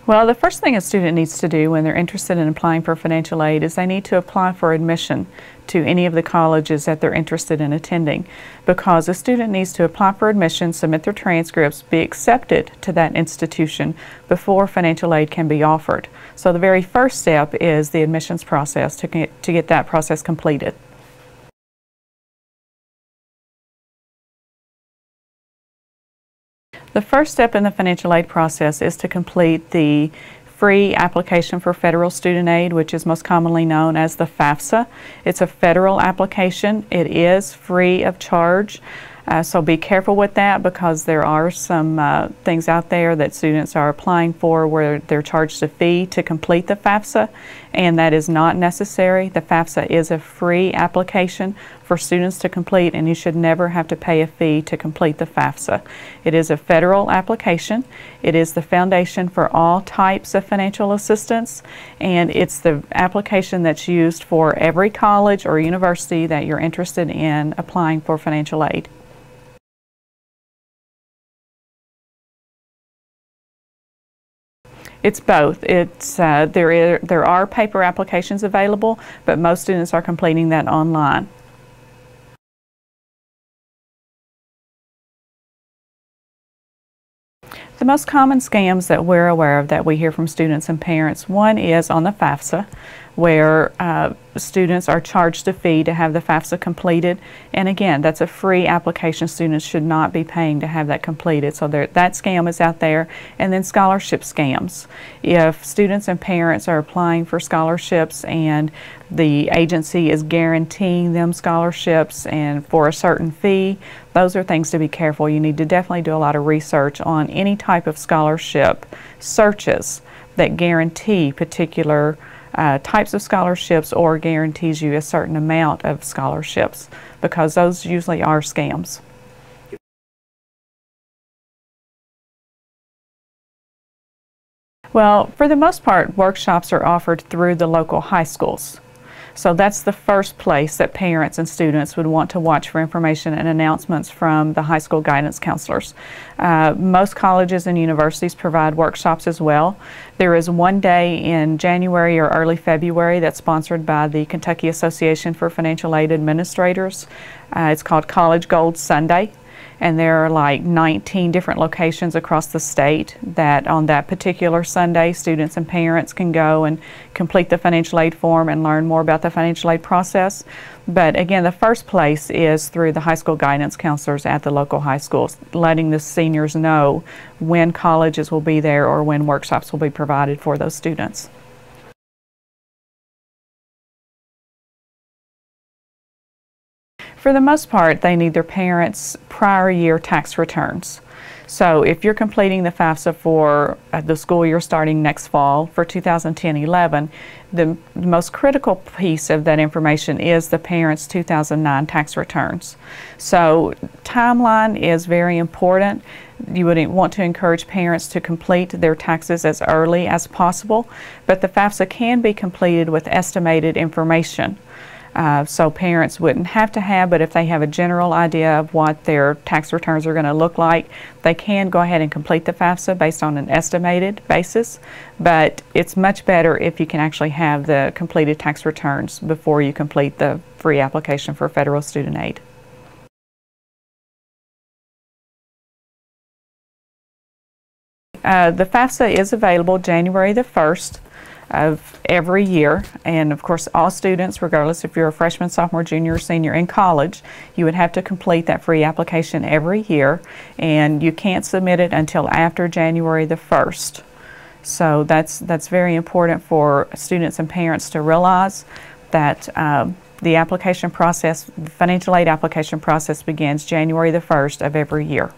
Well, the first thing a student needs to do when they're interested in applying for financial aid is they need to apply for admission to any of the colleges that they're interested in attending, because a student needs to apply for admission, submit their transcripts, be accepted to that institution before financial aid can be offered. So the very first step is the admissions process to get that process completed. The first step in the financial aid process is to complete the free application for federal student aid, which is most commonly known as the FAFSA. It's a federal application. It is free of charge. So be careful with that, because there are some things out there that students are applying for where they're charged a fee to complete the FAFSA, and that is not necessary. The FAFSA is a free application for students to complete, and you should never have to pay a fee to complete the FAFSA. It is a federal application. It is the foundation for all types of financial assistance, and it's the application that's used for every college or university that you're interested in applying for financial aid. It's both. There are paper applications available, but most students are completing that online. The most common scams that we're aware of that we hear from students and parents, one is on the FAFSA, where students are charged a fee to have the FAFSA completed. And again, that's a free application. Students should not be paying to have that completed. So that scam is out there. And then scholarship scams. If students and parents are applying for scholarships and the agency is guaranteeing them scholarships and for a certain fee, those are things to be careful. You need to definitely do a lot of research on any type of scholarship searches that guarantee particular types of scholarships or guarantees you a certain amount of scholarships, because those usually are scams. Well, for the most part, workshops are offered through the local high schools. So that's the first place that parents and students would want to watch for information and announcements from the high school guidance counselors. Most colleges and universities provide workshops as well. There is one day in January or early February that's sponsored by the Kentucky Association for Financial Aid Administrators. It's called College Gold Sunday. And there are like 19 different locations across the state that on that particular Sunday, students and parents can go and complete the financial aid form and learn more about the financial aid process. But again, the first place is through the high school guidance counselors at the local high schools, letting the seniors know when colleges will be there or when workshops will be provided for those students. For the most part, they need their parents' prior year tax returns. So if you're completing the FAFSA for the school year starting next fall for 2010-11, the most critical piece of that information is the parents' 2009 tax returns. So timeline is very important. You would want to encourage parents to complete their taxes as early as possible, but the FAFSA can be completed with estimated information. So parents wouldn't have to have, but if they have a general idea of what their tax returns are going to look like, they can go ahead and complete the FAFSA based on an estimated basis. But it's much better if you can actually have the completed tax returns before you complete the free application for federal student aid. The FAFSA is available January the 1st. Of every year, and of course all students, regardless if you're a freshman, sophomore, junior, or senior in college, you would have to complete that free application every year, and you can't submit it until after January the 1st. So that's very important for students and parents to realize that the application process, the financial aid application process, begins January the 1st of every year.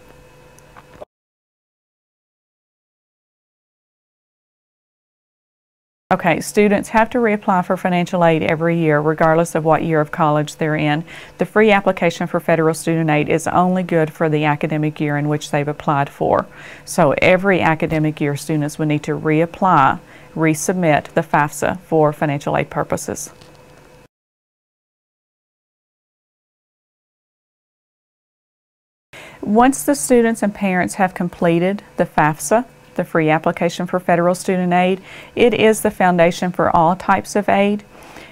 Okay, students have to reapply for financial aid every year, regardless of what year of college they're in. The free application for federal student aid is only good for the academic year in which they've applied for. So every academic year, students would need to reapply, resubmit the FAFSA for financial aid purposes. Once the students and parents have completed the FAFSA, the free application for federal student aid. It is the foundation for all types of aid.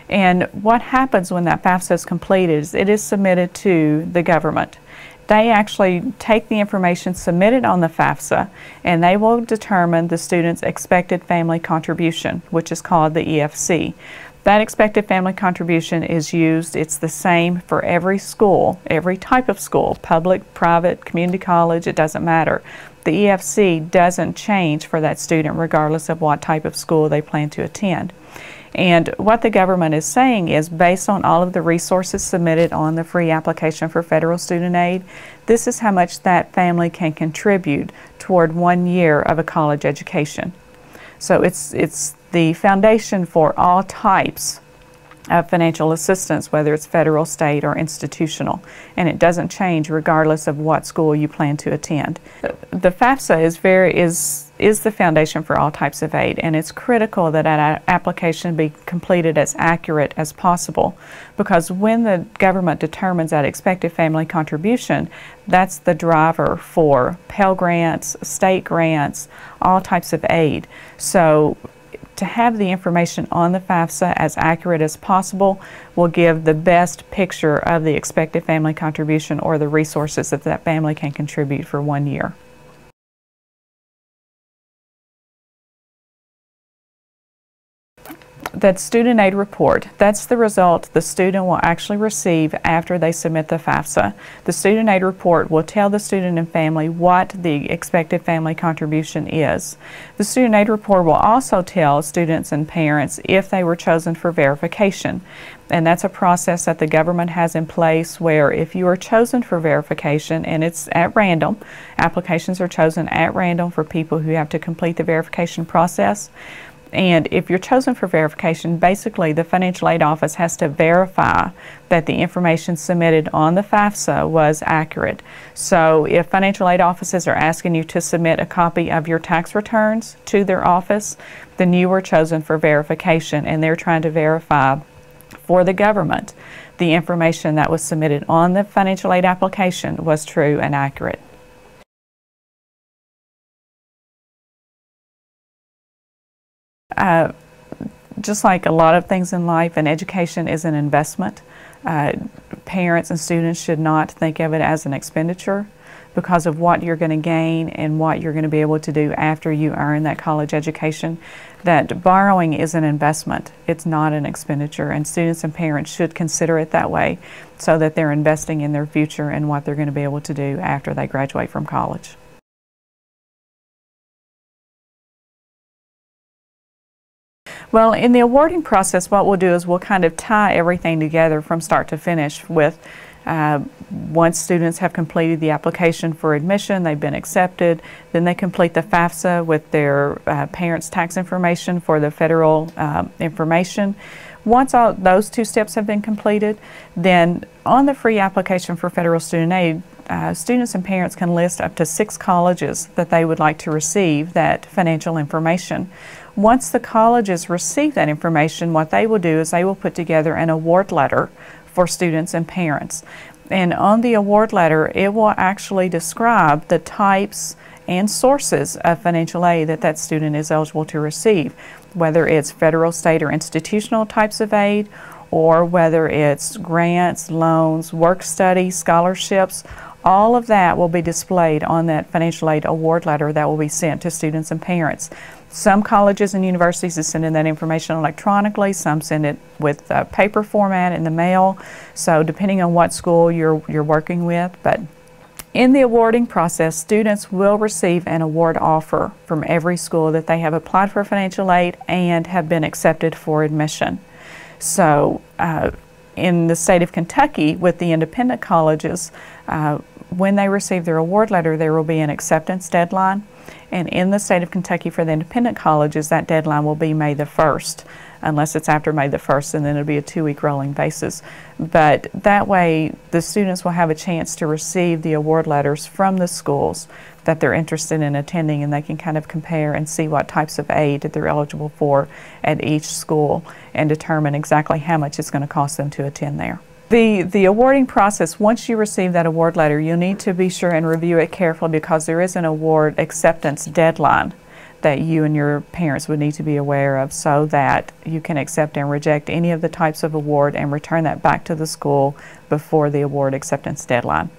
And what happens when that FAFSA is completed is it is submitted to the government. They actually take the information submitted on the FAFSA and they will determine the student's expected family contribution, which is called the EFC. That expected family contribution is used, it's the same for every school, every type of school, public, private, community college, it doesn't matter. The EFC doesn't change for that student regardless of what type of school they plan to attend. And what the government is saying is, based on all of the resources submitted on the free application for federal student aid, this is how much that family can contribute toward 1 year of a college education. So it's the foundation for all types of financial assistance, whether it's federal, state, or institutional, and it doesn't change regardless of what school you plan to attend. The FAFSA is the foundation for all types of aid, and it's critical that an application be completed as accurate as possible, because when the government determines that expected family contribution, that's the driver for Pell Grants, state grants, all types of aid. So to have the information on the FAFSA as accurate as possible will give the best picture of the expected family contribution or the resources that that family can contribute for 1 year. That student aid report, that's the result the student will actually receive after they submit the FAFSA. The student aid report will tell the student and family what the expected family contribution is. The student aid report will also tell students and parents if they were chosen for verification. And that's a process that the government has in place where if you are chosen for verification, and it's at random, applications are chosen at random for people who have to complete the verification process. And if you're chosen for verification, basically the financial aid office has to verify that the information submitted on the FAFSA was accurate. So if financial aid offices are asking you to submit a copy of your tax returns to their office, then you were chosen for verification, and they're trying to verify for the government the information that was submitted on the financial aid application was true and accurate. Just like a lot of things in life, and education is an investment. Parents and students should not think of it as an expenditure because of what you're going to gain and what you're going to be able to do after you earn that college education. That borrowing is an investment. It's not an expenditure, and students and parents should consider it that way so that they're investing in their future and what they're going to be able to do after they graduate from college. Well, in the awarding process, what we'll do is we'll kind of tie everything together from start to finish with once students have completed the application for admission, they've been accepted, then they complete the FAFSA with their parents' tax information for the federal information. Once all those two steps have been completed, then on the free application for federal student aid, students and parents can list up to 6 colleges that they would like to receive that financial information. Once the colleges receive that information, what they will do is they will put together an award letter for students and parents. And on the award letter, it will actually describe the types and sources of financial aid that that student is eligible to receive, whether it's federal, state, or institutional types of aid, or whether it's grants, loans, work study, scholarships. All of that will be displayed on that financial aid award letter that will be sent to students and parents. Some colleges and universities are sending that information electronically, some send it with paper format in the mail, so depending on what school you're working with. But in the awarding process, students will receive an award offer from every school that they have applied for financial aid and have been accepted for admission. So in the state of Kentucky, with the independent colleges, when they receive their award letter, there will be an acceptance deadline. And in the state of Kentucky for the independent colleges, that deadline will be May the 1st, unless it's after May the 1st, and then it'll be a 2-week rolling basis. But that way, the students will have a chance to receive the award letters from the schools that they're interested in attending, and they can kind of compare and see what types of aid that they're eligible for at each school and determine exactly how much it's going to cost them to attend there. The awarding process, once you receive that award letter, you'll need to be sure and review it carefully because there is an award acceptance deadline. that you and your parents would need to be aware of so that you can accept and reject any of the types of award and return that back to the school before the award acceptance deadline.